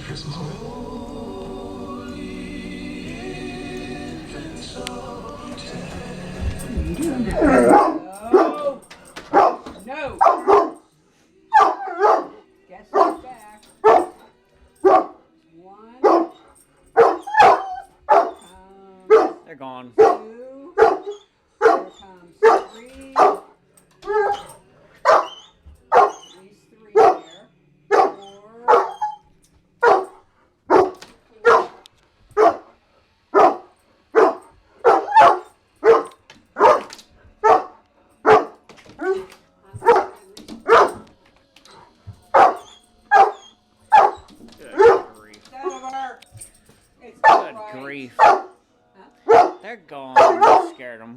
You do understand. No. No. Guess who's back? One. They're gone. Two. Here comes three. At least three there. Four. Good grief. It's Good right. grief. Huh? They're gone. You scared them.